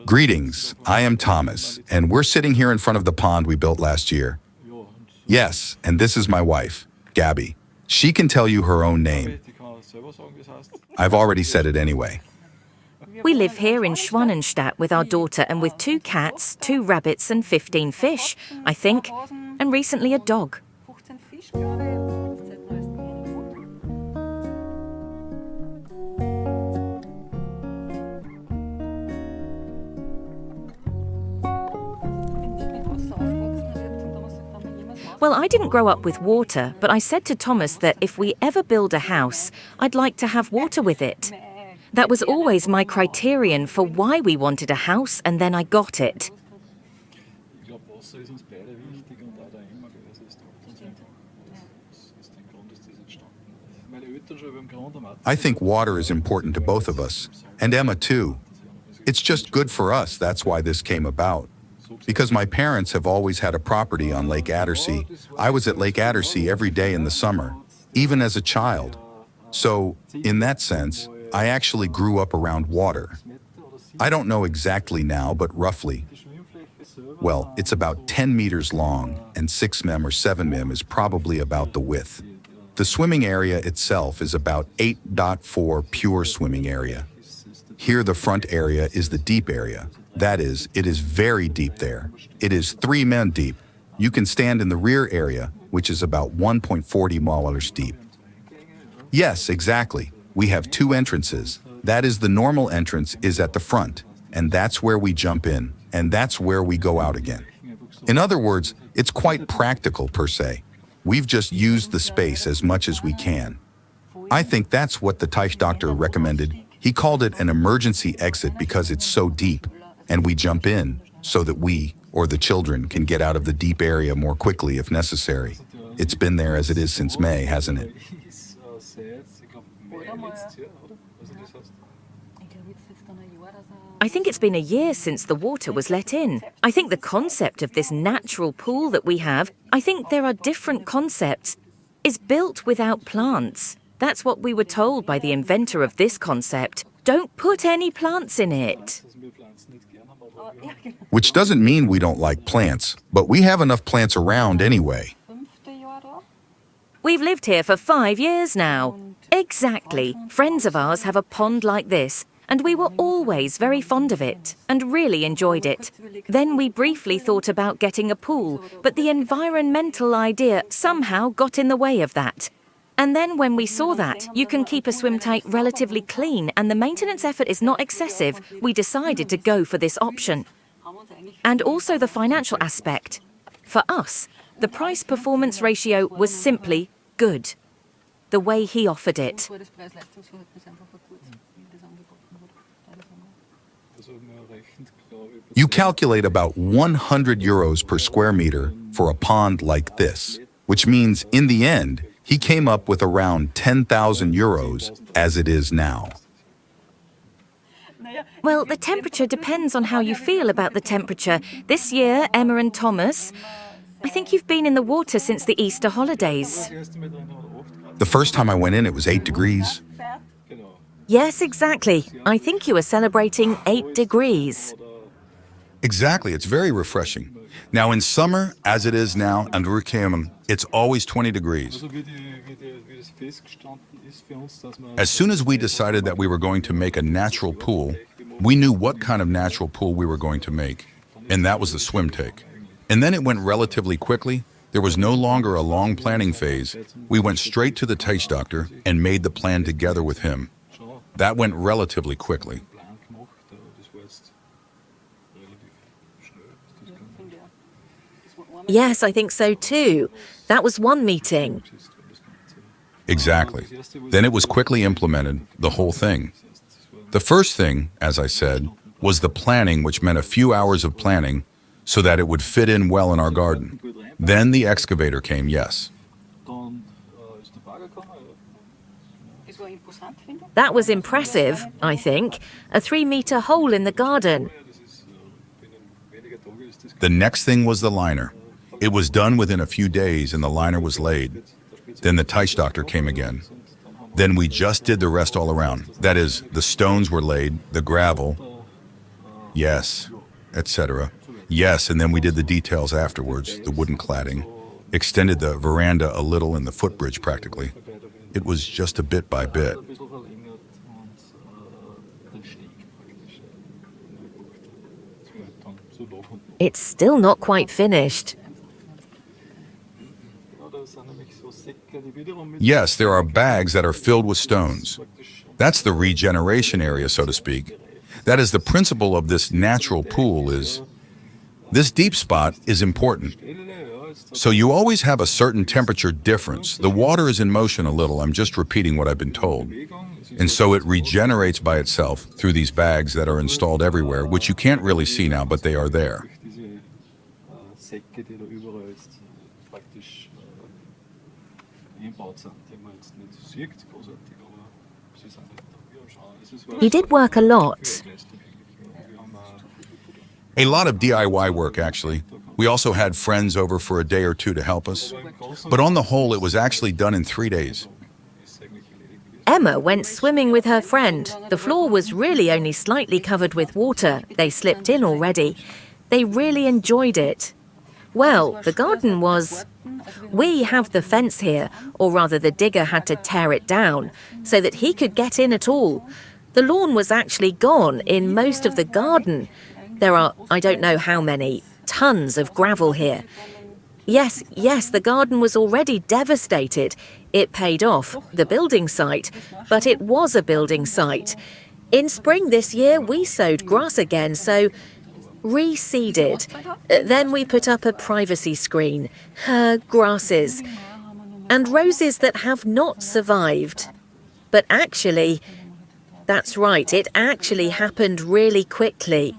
Greetings, I am Thomas, and we're sitting here in front of the pond we built last year. Yes, and this is my wife, Gabi. She can tell you her own name. I've already said it anyway. We live here in Schwimmteich with our daughter and with 2 cats, 2 rabbits and 15 fish, I think, and recently a dog. Well, I didn't grow up with water, but I said to Thomas that if we ever build a house, I'd like to have water with it. That was always my criterion for why we wanted a house, and then I got it. I think water is important to both of us, and Emma too. It's just good for us, that's why this came about. Because my parents have always had a property on Lake Attersee. I was at Lake Attersee every day in the summer, even as a child. So, in that sense, I actually grew up around water. I don't know exactly now, but roughly. Well, it's about 10 meters long, and 6 mm or 7 mm is probably about the width. The swimming area itself is about 8.4 pure swimming area. Here the front area is the deep area. That is, it is very deep there. It is 3 men deep. You can stand in the rear area, which is about 1.40 meters deep. Yes, exactly. We have 2 entrances. That is, the normal entrance is at the front, and that's where we jump in, and that's where we go out again. In other words, it's quite practical per se. We've just used the space as much as we can. I think that's what the Teich doctor recommended. He called it an emergency exit because it's so deep, and we jump in so that we, or the children, can get out of the deep area more quickly if necessary. It's been there as it is since May, hasn't it? I think it's been a year since the water was let in. I think the concept of this natural pool that we have, I think there are different concepts, is built without plants. That's what we were told by the inventor of this concept. Don't put any plants in it. Which doesn't mean we don't like plants, but we have enough plants around anyway. We've lived here for 5 years now. Exactly. Friends of ours have a pond like this, and we were always very fond of it and really enjoyed it. Then we briefly thought about getting a pool, but the environmental idea somehow got in the way of that. And then when we saw that you can keep a SWIMMTEICH relatively clean and the maintenance effort is not excessive, we decided to go for this option. And also the financial aspect. For us, the price-performance ratio was simply good. The way he offered it. You calculate about 100 euros per square meter for a pond like this, which means in the end, he came up with around 10,000 euros as it is now. Well, the temperature depends on how you feel about the temperature. This year, Emma and Thomas, I think you've been in the water since the Easter holidays. The first time I went in, it was 8 degrees. Yes, exactly. I think you were celebrating 8 degrees. Exactly, it's very refreshing. Now in summer, as it is now, and it's always 20 degrees. As soon as we decided that we were going to make a natural pool, we knew what kind of natural pool we were going to make, and that was the SWIMMTEICH. And then it went relatively quickly. There was no longer a long planning phase. We went straight to the Teich doctor and made the plan together with him. That went relatively quickly. Yes, I think so too. That was one meeting. Exactly. Then it was quickly implemented, the whole thing. The first thing, as I said, was the planning, which meant a few hours of planning so that it would fit in well in our garden. Then the excavator came, yes. That was impressive, I think. A 3-meter hole in the garden. The next thing was the liner. It was done within a few days and the liner was laid. Then the Teich doctor came again. Then we just did the rest all around. That is, the stones were laid, the gravel, yes, etc. Yes, and then we did the details afterwards, the wooden cladding, extended the veranda a little and the footbridge practically. It was just a bit by bit. It's still not quite finished. Yes, there are bags that are filled with stones. That's the regeneration area, so to speak. That is the principle of this natural pool is, this deep spot is important. So you always have a certain temperature difference. The water is in motion a little, I'm just repeating what I've been told. And so it regenerates by itself through these bags that are installed everywhere, which you can't really see now, but they are there. You did work a lot. A lot of DIY work, actually. We also had friends over for a day or two to help us. But on the whole, it was actually done in 3 days. Emma went swimming with her friend. The floor was really only slightly covered with water. They slipped in already. They really enjoyed it. Well, the garden was... We have the fence here, or rather the digger had to tear it down, so that he could get in at all. The lawn was actually gone in most of the garden. There are, I don't know how many, tons of gravel here. Yes, the garden was already devastated. It paid off, the building site, but it was a building site. In spring this year, we sowed grass again, so reseeded. Then we put up a privacy screen, grasses, and roses that have not survived. But actually, that's right, it actually happened really quickly.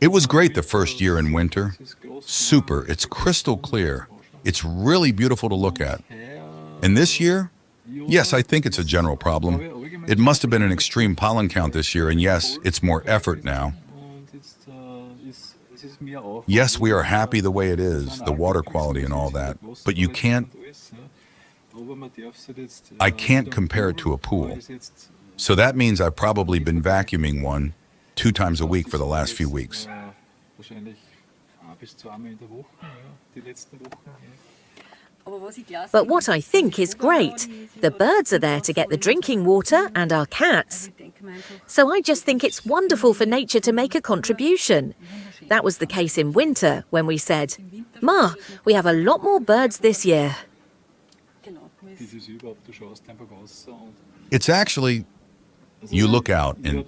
It was great the first year in winter. Super, it's crystal clear. It's really beautiful to look at. And this year? Yes, I think it's a general problem. It must have been an extreme pollen count this year, and yes, it's more effort now. Yes, we are happy the way it is, the water quality and all that, but you can't... I can't compare it to a pool. So that means I've probably been vacuuming 1-2 times a week for the last few weeks. But what I think is great, the birds are there to get the drinking water and our cats. So I just think it's wonderful for nature to make a contribution. That was the case in winter when we said, "Ma, we have a lot more birds this year." It's actually, you look out, and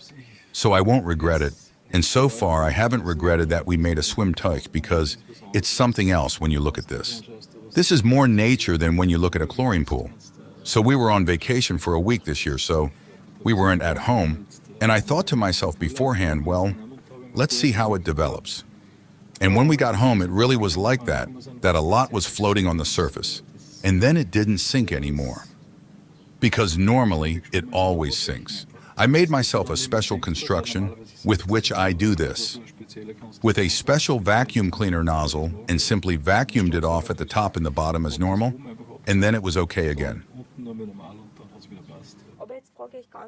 so I won't regret it. And so far, I haven't regretted that we made a SWIMMTEICH because it's something else when you look at this. This is more nature than when you look at a chlorine pool. So we were on vacation for a week this year, so we weren't at home. And I thought to myself beforehand, well, let's see how it develops. And when we got home, it really was like that a lot was floating on the surface. And then it didn't sink anymore. Because normally, it always sinks. I made myself a special construction with which I do this. With a special vacuum cleaner nozzle and simply vacuumed it off at the top and the bottom as normal, and then it was okay again.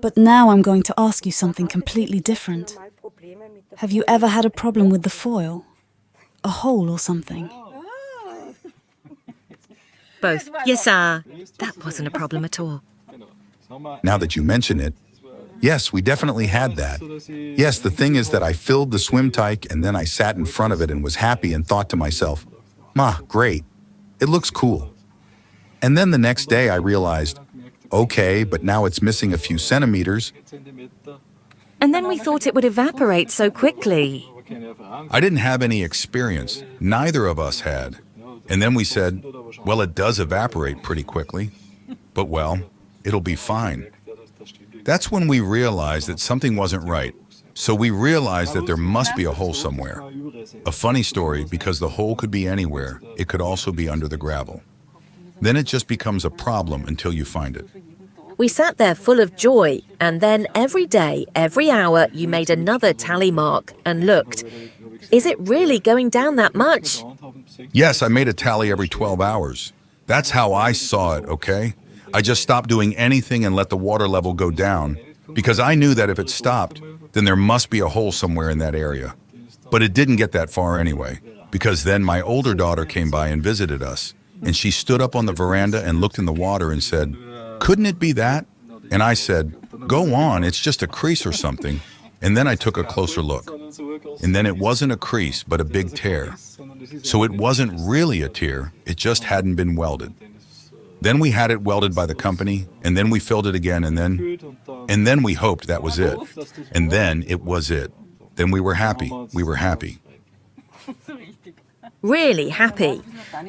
But now I'm going to ask you something completely different. Have you ever had a problem with the foil? A hole or something? Both. Yes, sir. That wasn't a problem at all. Now that you mention it, yes, we definitely had that. Yes, the thing is that I filled the SWIMMTEICH and then I sat in front of it and was happy and thought to myself, "Ma, great. It looks cool." And then the next day I realized, okay, but now it's missing a few centimeters. And then we thought it would evaporate so quickly. I didn't have any experience. Neither of us had. And then we said, well, it does evaporate pretty quickly. But well, it'll be fine. That's when we realized that something wasn't right. So we realized that there must be a hole somewhere. A funny story, because the hole could be anywhere. It could also be under the gravel. Then it just becomes a problem until you find it. We sat there full of joy, and then every day, every hour, you made another tally mark and looked. Is it really going down that much? Yes, I made a tally every 12 hours. That's how I saw it, okay? I just stopped doing anything and let the water level go down because I knew that if it stopped, then there must be a hole somewhere in that area. But it didn't get that far anyway, because then my older daughter came by and visited us, and she stood up on the veranda and looked in the water and said, "Couldn't it be that?" And I said, "Go on, it's just a crease or something." And then I took a closer look. And then it wasn't a crease, but a big tear. So it wasn't really a tear, it just hadn't been welded. Then we had it welded by the company, and then we filled it again, and then we hoped that was it. And then it was it. Then we were happy. We were happy. Really happy.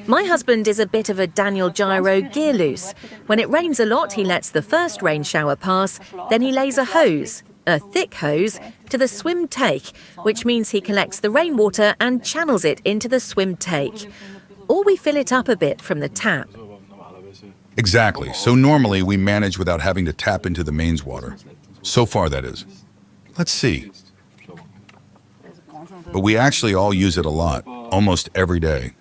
My husband is a bit of a Daniel Gyro gear loose. When it rains a lot, he lets the first rain shower pass, then he lays a hose, a thick hose, to the SWIMMTEICH, which means he collects the rainwater and channels it into the SWIMMTEICH. Or we fill it up a bit from the tap. Exactly. So normally we manage without having to tap into the mains water. So far, that is. Let's see. But we actually all use it a lot, almost every day.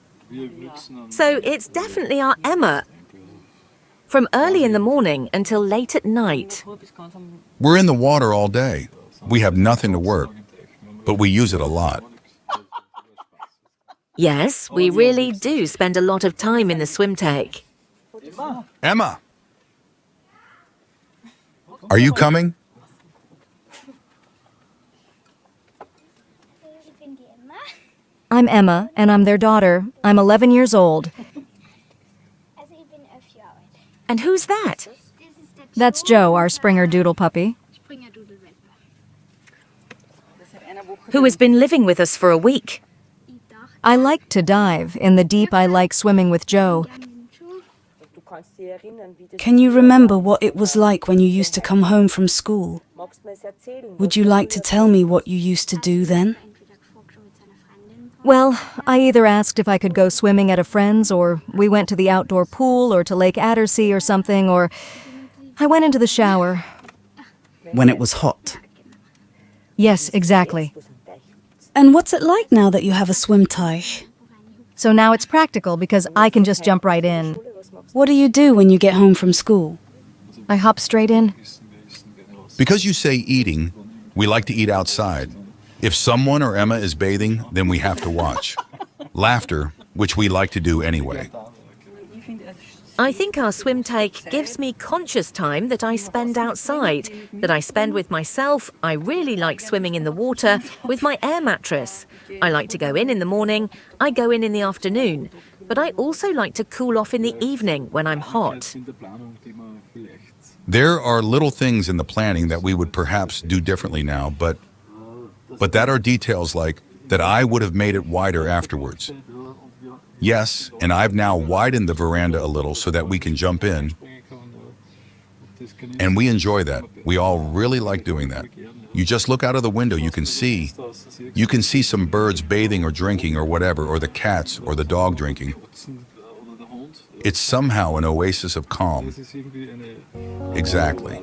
So it's definitely our Emma. From early in the morning until late at night. We're in the water all day. We have nothing to work, but we use it a lot. Yes, we really do spend a lot of time in the SWIMMTEICH. Emma! Are you coming? I'm Emma, and I'm their daughter. I'm 11 years old. And who's that? That's Joe, our Springer Doodle puppy. Who has been living with us for a week. I like to dive. In the deep, I like swimming with Joe. Can you remember what it was like when you used to come home from school? Would you like to tell me what you used to do then? Well, I either asked if I could go swimming at a friend's, or we went to the outdoor pool, or to Lake Attersea or something, or I went into the shower. When it was hot. Yes, exactly. And what's it like now that you have a SWIMMTEICH? So now it's practical because I can just jump right in. What do you do when you get home from school? I hop straight in. Because you say eating, we like to eat outside. If someone or Emma is bathing, then we have to watch. Laughter, which we like to do anyway. I think our SWIMMTEICH gives me conscious time that I spend outside, that I spend with myself. I really like swimming in the water with my air mattress. I like to go in the morning, I go in the afternoon. But I also like to cool off in the evening when I'm hot. There are little things in the planning that we would perhaps do differently now, but that are details like that I would have made it wider afterwards. Yes, and I've now widened the veranda a little so that we can jump in. And we enjoy that. We all really like doing that. You just look out of the window, you can see some birds bathing or drinking or whatever, or the cats or the dog drinking. It's somehow an oasis of calm. Exactly.